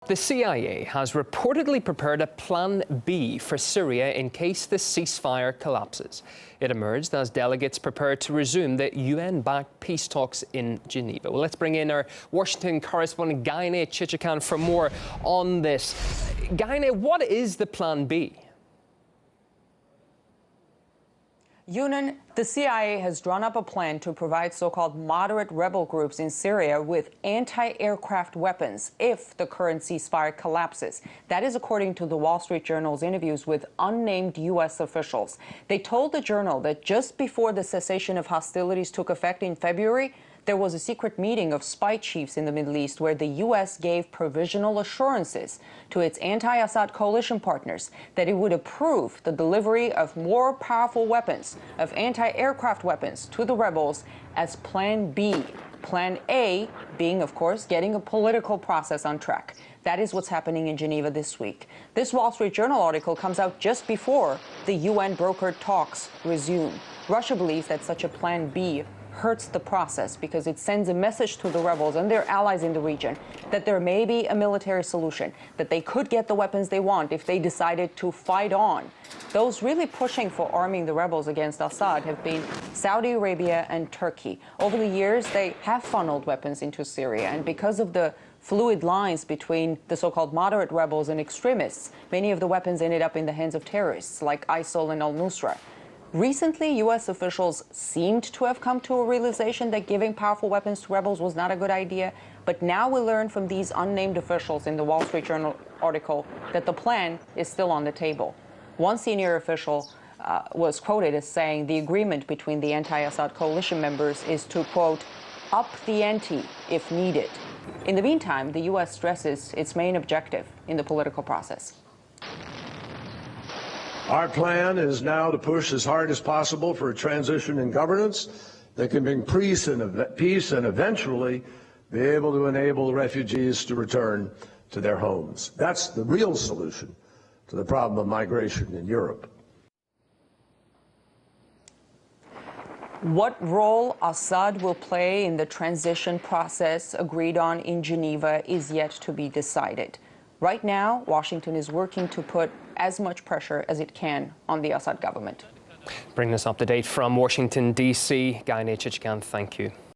The CIA has reportedly prepared a Plan B for Syria in case the ceasefire collapses. It emerged as delegates prepare to resume the UN-backed peace talks in Geneva. Well, let's bring in our Washington correspondent, Gaine Chichikan, for more on this. Gaine, what is the Plan B? Yunan, the CIA has drawn up a plan to provide so-called moderate rebel groups in Syria with anti-aircraft weapons if the current ceasefire collapses. That is according to the Wall Street Journal's interviews with unnamed U.S. officials. They told the Journal that just before the cessation of hostilities took effect in February, there was a secret meeting of spy chiefs in the Middle East where the U.S. gave provisional assurances to its anti-Assad coalition partners that it would approve the delivery of more powerful weapons, of anti-aircraft weapons, to the rebels as Plan B. Plan A being, of course, getting a political process on track. That is what's happening in Geneva this week. This Wall Street Journal article comes out just before the UN-brokered talks resume. Russia believes that such a Plan B hurts the process because it sends a message to the rebels and their allies in the region that there may be a military solution, that they could get the weapons they want if they decided to fight on. Those really pushing for arming the rebels against Assad have been Saudi Arabia and Turkey. Over the years, they have funneled weapons into Syria, and because of the fluid lines between the so-called moderate rebels and extremists, many of the weapons ended up in the hands of terrorists like ISIL and al-Nusra. Recently, U.S. officials seemed to have come to a realization that giving powerful weapons to rebels was not a good idea. But now we learn from these unnamed officials in the Wall Street Journal article that the plan is still on the table. One senior official was quoted as saying the agreement between the anti-Assad coalition members is to, quote, up the ante if needed. In the meantime, the U.S. stresses its main objective in the political process. Our plan is now to push as hard as possible for a transition in governance that can bring peace and eventually be able to enable refugees to return to their homes. That's the real solution to the problem of migration in Europe. What role Assad will play in the transition process agreed on in Geneva is yet to be decided. Right now, Washington is working to put as much pressure as it can on the Assad government. Bringing us up to date from Washington, D.C., Gaine Chichikan, thank you.